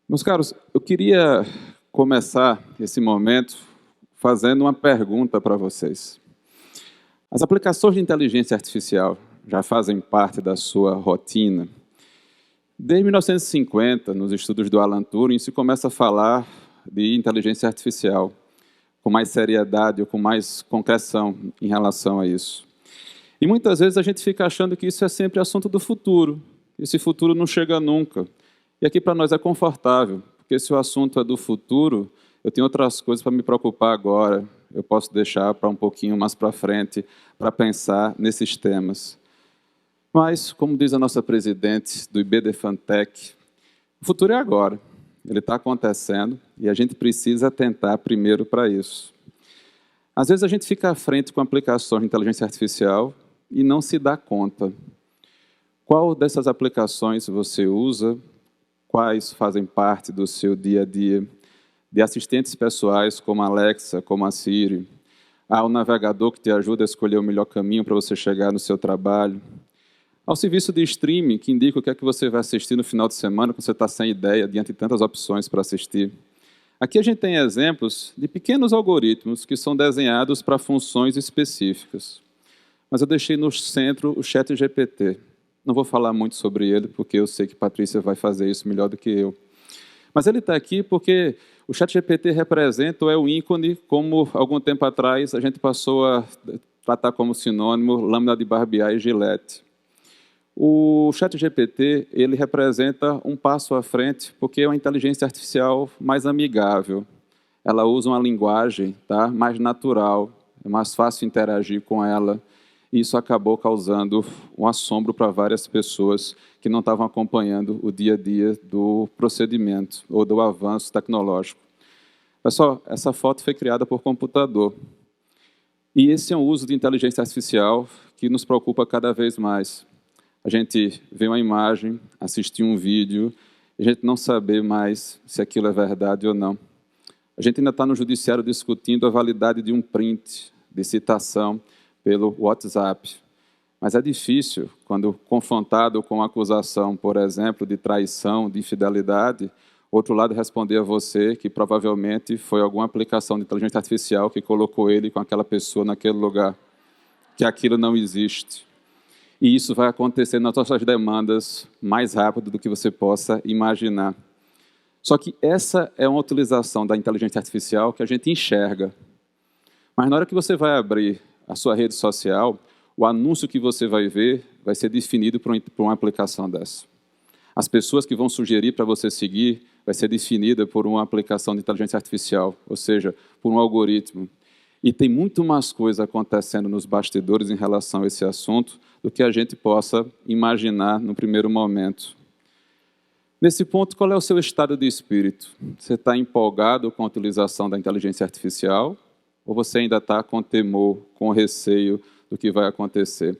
Meus caros, eu queria começar esse momento fazendo uma pergunta para vocês. As aplicações de inteligência artificial já fazem parte da sua rotina? Desde 1950, nos estudos do Alan Turing, se começa a falar de inteligência artificial com mais seriedade ou com mais concreção em relação a isso. E muitas vezes a gente fica achando que isso é sempre assunto do futuro. Esse futuro não chega nunca. E aqui para nós é confortável, porque se o assunto é do futuro, eu tenho outras coisas para me preocupar agora. Eu posso deixar para um pouquinho mais para frente, para pensar nesses temas. Mas, como diz a nossa presidente do IBDFantech, o futuro é agora. Ele está acontecendo e a gente precisa atentar primeiro para isso. Às vezes a gente fica à frente com aplicações de inteligência artificial e não se dá conta. Qual dessas aplicações você usa? Quais fazem parte do seu dia a dia? De assistentes pessoais como a Alexa, como a Siri. Há o navegador que te ajuda a escolher o melhor caminho para você chegar no seu trabalho. Ao serviço de streaming, que indica o que é que você vai assistir no final de semana, quando você está sem ideia, diante de tantas opções para assistir. Aqui a gente tem exemplos de pequenos algoritmos que são desenhados para funções específicas. Mas eu deixei no centro o ChatGPT. Não vou falar muito sobre ele, porque eu sei que Patrícia vai fazer isso melhor do que eu. Mas ele está aqui porque o ChatGPT representa, ou é o ícone, como algum tempo atrás a gente passou a tratar como sinônimo lâmina de barbear e gilete. O ChatGPT, ele representa um passo à frente, porque é uma inteligência artificial mais amigável. Ela usa uma linguagem mais natural, é mais fácil interagir com ela. E isso acabou causando um assombro para várias pessoas que não estavam acompanhando o dia a dia do procedimento ou do avanço tecnológico. Pessoal, essa foto foi criada por computador. E esse é um uso de inteligência artificial que nos preocupa cada vez mais. A gente vê uma imagem, assistir um vídeo, a gente não saber mais se aquilo é verdade ou não. A gente ainda está no judiciário discutindo a validade de um print de citação pelo WhatsApp. Mas é difícil, quando confrontado com uma acusação, por exemplo, de traição, de infidelidade, outro lado responder a você que provavelmente foi alguma aplicação de inteligência artificial que colocou ele com aquela pessoa naquele lugar, que aquilo não existe. E isso vai acontecer nas nossas demandas mais rápido do que você possa imaginar. Só que essa é uma utilização da inteligência artificial que a gente enxerga. Mas na hora que você vai abrir a sua rede social, o anúncio que você vai ver vai ser definido por uma aplicação dessa. As pessoas que vão sugerir para você seguir vai ser definida por uma aplicação de inteligência artificial, ou seja, por um algoritmo. E tem muito mais coisa acontecendo nos bastidores em relação a esse assunto do que a gente possa imaginar no primeiro momento. Nesse ponto, qual é o seu estado de espírito? Você está empolgado com a utilização da inteligência artificial? Ou você ainda está com temor, com receio do que vai acontecer?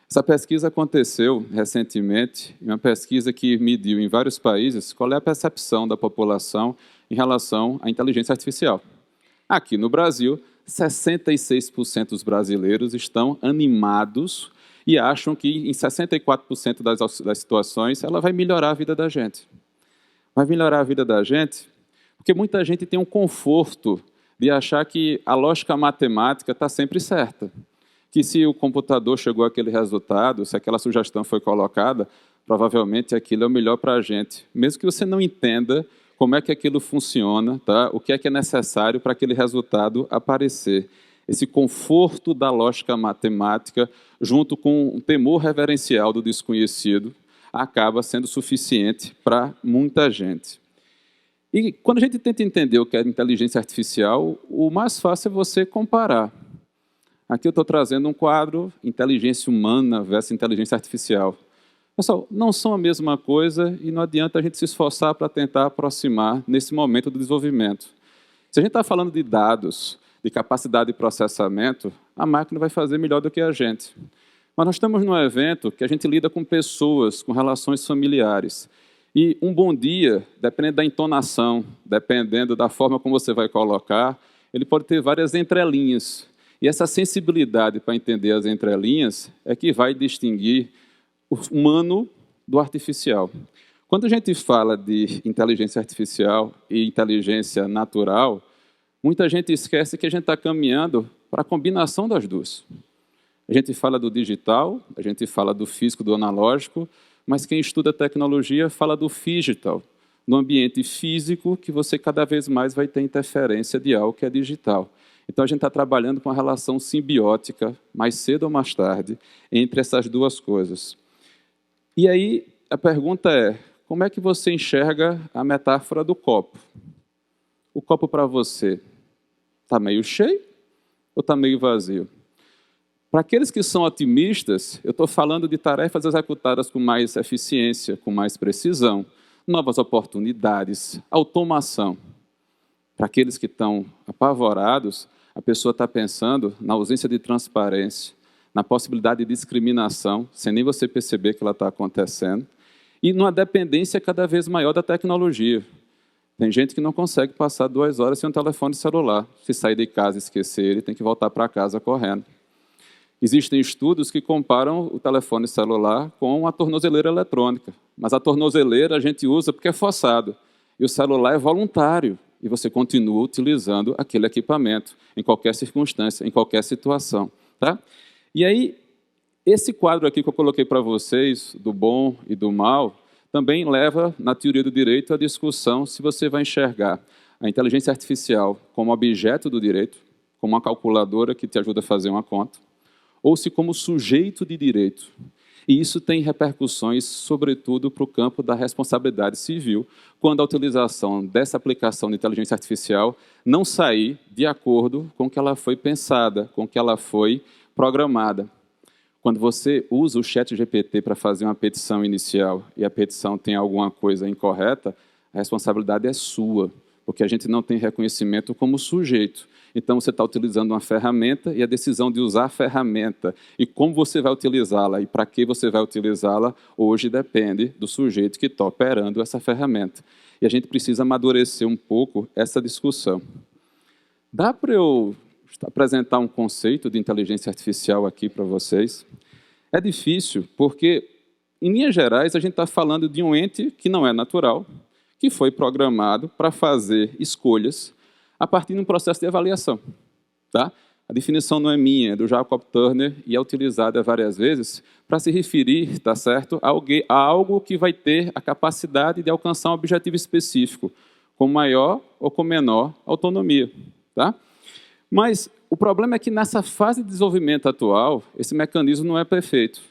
Essa pesquisa aconteceu recentemente, uma pesquisa que mediu em vários países qual é a percepção da população em relação à inteligência artificial. Aqui no Brasil, 66% dos brasileiros estão animados e acham que em 64% das situações ela vai melhorar a vida da gente. Vai melhorar a vida da gente porque muita gente tem um conforto de achar que a lógica matemática está sempre certa. Que se o computador chegou àquele resultado, se aquela sugestão foi colocada, provavelmente aquilo é o melhor para a gente. Mesmo que você não entenda como é que aquilo funciona, o que é necessário para aquele resultado aparecer. Esse conforto da lógica matemática, junto com um temor reverencial do desconhecido, acaba sendo suficiente para muita gente. E quando a gente tenta entender o que é inteligência artificial, o mais fácil é você comparar. Aqui eu estou trazendo um quadro, inteligência humana versus inteligência artificial. Pessoal, não são a mesma coisa e não adianta a gente se esforçar para tentar aproximar nesse momento do desenvolvimento. Se a gente está falando de dados, de capacidade de processamento, a máquina vai fazer melhor do que a gente. Mas nós estamos num evento que a gente lida com pessoas, com relações familiares. E um bom dia, dependendo da entonação, dependendo da forma como você vai colocar, ele pode ter várias entrelinhas. E essa sensibilidade para entender as entrelinhas é que vai distinguir o humano do artificial. Quando a gente fala de inteligência artificial e inteligência natural, muita gente esquece que a gente está caminhando para a combinação das duas. A gente fala do digital, a gente fala do físico, do analógico, mas quem estuda tecnologia fala do phygital, no ambiente físico que você cada vez mais vai ter interferência de algo que é digital. Então, a gente está trabalhando com uma relação simbiótica, mais cedo ou mais tarde, entre essas duas coisas. E aí, a pergunta é, como é que você enxerga a metáfora do copo? O copo para você está meio cheio ou está meio vazio? Para aqueles que são otimistas, eu estou falando de tarefas executadas com mais eficiência, com mais precisão, novas oportunidades, automação. Para aqueles que estão apavorados, a pessoa está pensando na ausência de transparência, na possibilidade de discriminação, sem nem você perceber que ela está acontecendo, e numa dependência cada vez maior da tecnologia. Tem gente que não consegue passar 2 horas sem um telefone celular. Se sair de casa e esquecer ele, tem que voltar para casa correndo. Existem estudos que comparam o telefone celular com a tornozeleira eletrônica. Mas a tornozeleira a gente usa porque é forçado. E o celular é voluntário. E você continua utilizando aquele equipamento, em qualquer circunstância, em qualquer situação. Tá? E aí, esse quadro aqui que eu coloquei para vocês, do bom e do mal, também leva, na teoria do direito, à discussão se você vai enxergar a inteligência artificial como objeto do direito, como uma calculadora que te ajuda a fazer uma conta, ou se como sujeito de direito. E isso tem repercussões, sobretudo, para o campo da responsabilidade civil, quando a utilização dessa aplicação de inteligência artificial não sair de acordo com o que ela foi pensada, com o que ela foi programada. Quando você usa o ChatGPT para fazer uma petição inicial e a petição tem alguma coisa incorreta, a responsabilidade é sua, porque a gente não tem reconhecimento como sujeito. Então, você está utilizando uma ferramenta e a decisão de usar a ferramenta e como você vai utilizá-la e para que você vai utilizá-la, hoje depende do sujeito que está operando essa ferramenta. E a gente precisa amadurecer um pouco essa discussão. Dá para eu apresentar um conceito de inteligência artificial aqui para vocês? É difícil, porque, em linhas gerais, a gente está falando de um ente que não é natural, que foi programado para fazer escolhas a partir de um processo de avaliação. Tá? A definição não é minha, é do Jacob Turner e é utilizada várias vezes para se referir, tá certo, a algo que vai ter a capacidade de alcançar um objetivo específico, com maior ou com menor autonomia. Tá? Mas o problema é que nessa fase de desenvolvimento atual, esse mecanismo não é perfeito.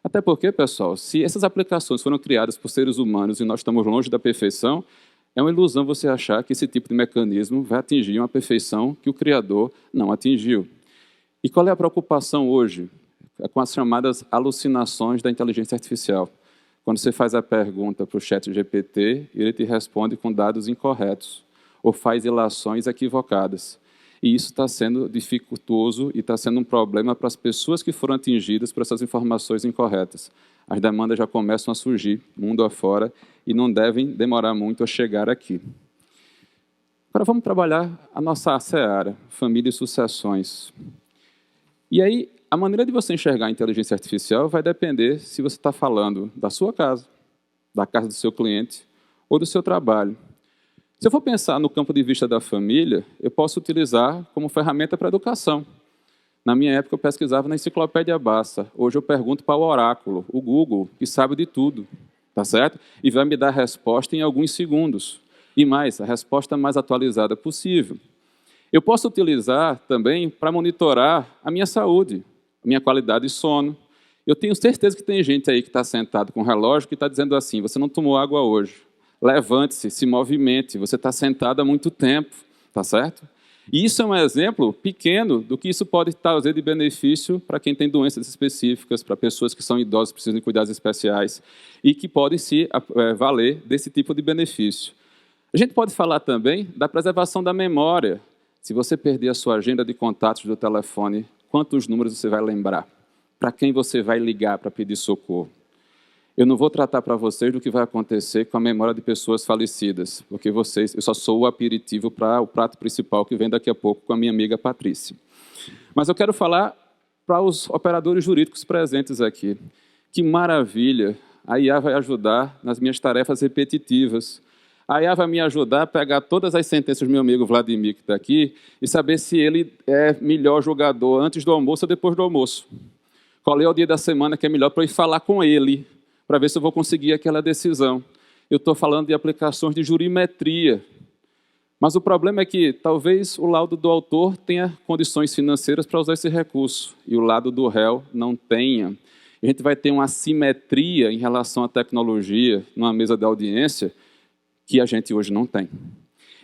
Até porque, pessoal, se essas aplicações foram criadas por seres humanos e nós estamos longe da perfeição, é uma ilusão você achar que esse tipo de mecanismo vai atingir uma perfeição que o Criador não atingiu. E qual é a preocupação hoje? É com as chamadas alucinações da inteligência artificial. Quando você faz a pergunta para o ChatGPT, ele te responde com dados incorretos, ou faz ilações equivocadas. E isso está sendo dificultoso e está sendo um problema para as pessoas que foram atingidas por essas informações incorretas. As demandas já começam a surgir, mundo afora, e não devem demorar muito a chegar aqui. Agora vamos trabalhar a nossa seara, família e sucessões. E aí, a maneira de você enxergar a inteligência artificial vai depender se você está falando da sua casa, da casa do seu cliente ou do seu trabalho. Se eu for pensar no campo de vista da família, eu posso utilizar como ferramenta para a educação. Na minha época, eu pesquisava na enciclopédia Basta. Hoje eu pergunto para o oráculo, o Google, que sabe de tudo, tá certo? E vai me dar a resposta em alguns segundos. E mais, a resposta mais atualizada possível. Eu posso utilizar também para monitorar a minha saúde, a minha qualidade de sono. Eu tenho certeza que tem gente aí que está sentado com o relógio que está dizendo assim, você não tomou água hoje. Levante-se, se movimente, você está sentado há muito tempo, tá certo? E isso é um exemplo pequeno do que isso pode trazer de benefício para quem tem doenças específicas, para pessoas que são idosas, precisam de cuidados especiais, e que podem se valer desse tipo de benefício. A gente pode falar também da preservação da memória. Se você perder a sua agenda de contatos do telefone, quantos números você vai lembrar? Para quem você vai ligar para pedir socorro? Eu não vou tratar para vocês do que vai acontecer com a memória de pessoas falecidas, porque eu só sou o aperitivo para o prato principal que vem daqui a pouco com a minha amiga Patrícia. Mas eu quero falar para os operadores jurídicos presentes aqui. Que maravilha a IA vai ajudar nas minhas tarefas repetitivas. A IA vai me ajudar a pegar todas as sentenças do meu amigo Vladimir, que está aqui, e saber se ele é melhor jogador antes do almoço ou depois do almoço. Qual é o dia da semana que é melhor para eu ir falar com ele, para ver se eu vou conseguir aquela decisão. Eu estou falando de aplicações de jurimetria. Mas o problema é que talvez o laudo do autor tenha condições financeiras para usar esse recurso, e o lado do réu não tenha. A gente vai ter uma assimetria em relação à tecnologia numa mesa de audiência que a gente hoje não tem.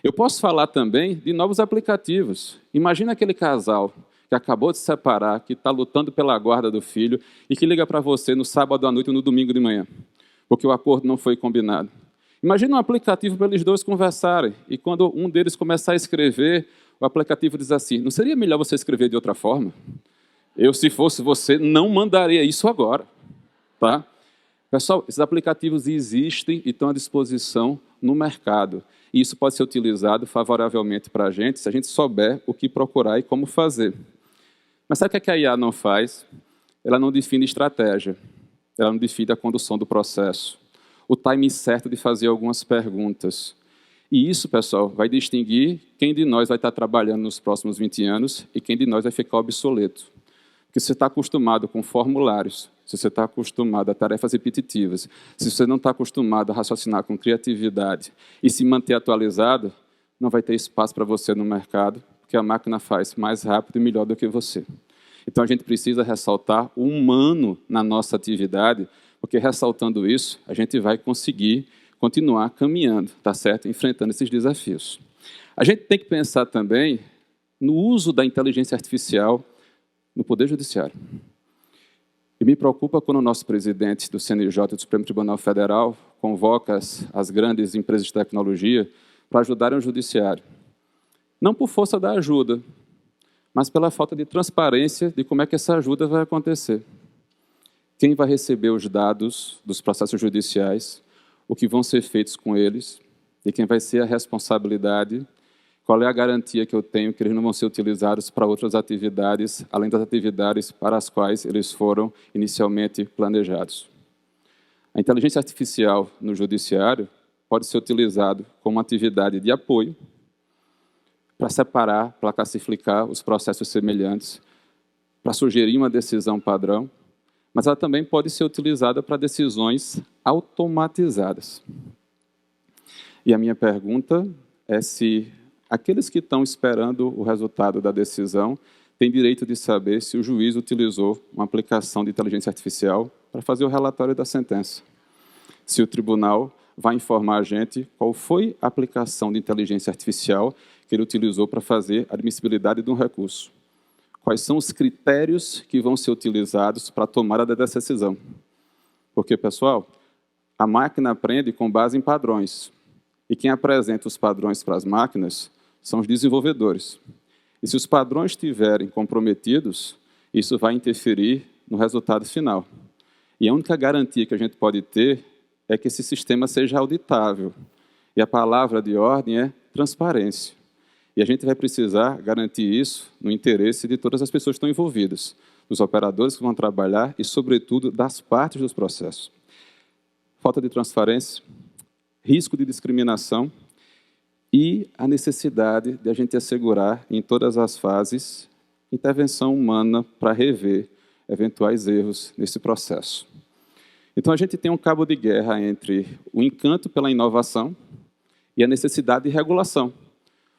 Eu posso falar também de novos aplicativos. Imagina aquele casal que acabou de se separar, que está lutando pela guarda do filho e que liga para você no sábado à noite ou no domingo de manhã, porque o acordo não foi combinado. Imagina um aplicativo para eles dois conversarem e quando um deles começar a escrever, o aplicativo diz assim, não seria melhor você escrever de outra forma? Eu, se fosse você, não mandaria isso agora. Tá? Pessoal, esses aplicativos existem e estão à disposição no mercado. E isso pode ser utilizado favoravelmente para a gente, se a gente souber o que procurar e como fazer. Mas sabe o que a IA não faz? Ela não define estratégia. Ela não define a condução do processo. O timing certo de fazer algumas perguntas. E isso, pessoal, vai distinguir quem de nós vai estar trabalhando nos próximos 20 anos e quem de nós vai ficar obsoleto. Porque se você está acostumado com formulários, se você está acostumado a tarefas repetitivas, se você não está acostumado a raciocinar com criatividade e se manter atualizado, não vai ter espaço para você no mercado, porque a máquina faz mais rápido e melhor do que você. Então, a gente precisa ressaltar o humano na nossa atividade, porque ressaltando isso, a gente vai conseguir continuar caminhando, tá certo? Enfrentando esses desafios. A gente tem que pensar também no uso da inteligência artificial no Poder Judiciário. E me preocupa quando o nosso presidente do CNJ, do Supremo Tribunal Federal, convoca as grandes empresas de tecnologia para ajudarem o Judiciário. Não por força da ajuda, mas pela falta de transparência de como é que essa ajuda vai acontecer. Quem vai receber os dados dos processos judiciais, o que vão ser feitos com eles, e quem vai ser a responsabilidade. Qual é a garantia que eu tenho que eles não vão ser utilizados para outras atividades, além das atividades para as quais eles foram inicialmente planejados? A inteligência artificial no judiciário pode ser utilizado como atividade de apoio para separar, para classificar os processos semelhantes, para sugerir uma decisão padrão, mas ela também pode ser utilizada para decisões automatizadas. E a minha pergunta é se aqueles que estão esperando o resultado da decisão têm direito de saber se o juiz utilizou uma aplicação de inteligência artificial para fazer o relatório da sentença. Se o tribunal vai informar a gente qual foi a aplicação de inteligência artificial que ele utilizou para fazer a admissibilidade de um recurso. Quais são os critérios que vão ser utilizados para a tomada dessa decisão? Porque, pessoal, a máquina aprende com base em padrões. E quem apresenta os padrões para as máquinas são os desenvolvedores. E se os padrões estiverem comprometidos, isso vai interferir no resultado final. E a única garantia que a gente pode ter é que esse sistema seja auditável. E a palavra de ordem é transparência. E a gente vai precisar garantir isso no interesse de todas as pessoas que estão envolvidas, dos operadores que vão trabalhar e, sobretudo, das partes dos processos. Falta de transparência, risco de discriminação e a necessidade de a gente assegurar, em todas as fases, intervenção humana para rever eventuais erros nesse processo. Então, a gente tem um cabo de guerra entre o encanto pela inovação e a necessidade de regulação.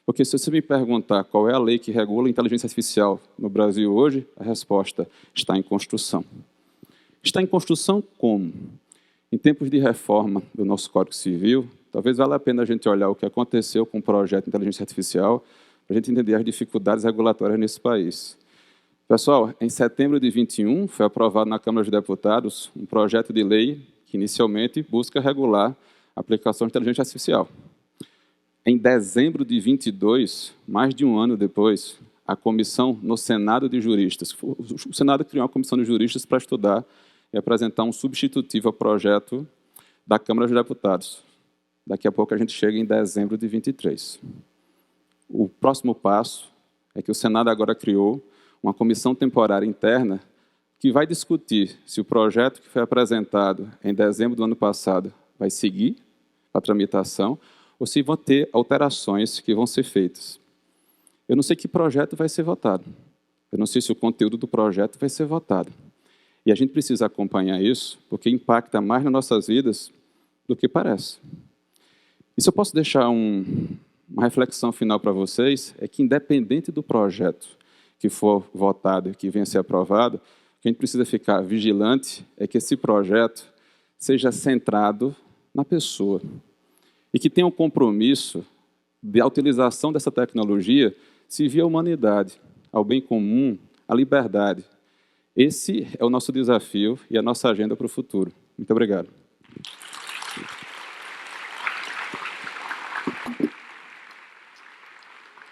Porque se você me perguntar qual é a lei que regula a inteligência artificial no Brasil hoje, a resposta está em construção. Está em construção como? Em tempos de reforma do nosso Código Civil, talvez valha a pena a gente olhar o que aconteceu com o projeto de inteligência artificial, para a gente entender as dificuldades regulatórias nesse país. Pessoal, em setembro de 21, foi aprovado na Câmara dos Deputados um projeto de lei que inicialmente busca regular a aplicação de inteligência artificial. Em dezembro de 22, mais de um ano depois, a comissão no Senado de Juristas, o Senado criou uma comissão de juristas para estudar e apresentar um substitutivo ao projeto da Câmara dos Deputados. Daqui a pouco a gente chega em dezembro de 23. O próximo passo é que o Senado agora criou uma comissão temporária interna que vai discutir se o projeto que foi apresentado em dezembro do ano passado vai seguir a tramitação ou se vão ter alterações que vão ser feitas. Eu não sei que projeto vai ser votado. Eu não sei se o conteúdo do projeto vai ser votado. E a gente precisa acompanhar isso, porque impacta mais nas nossas vidas do que parece. E se eu posso deixar uma reflexão final para vocês, é que independente do projeto que for votado e que venha a ser aprovado, o que a gente precisa ficar vigilante é que esse projeto seja centrado na pessoa e que tenha um compromisso da utilização dessa tecnologia servir à humanidade, ao bem comum, à liberdade. Esse é o nosso desafio e a nossa agenda para o futuro. Muito obrigado.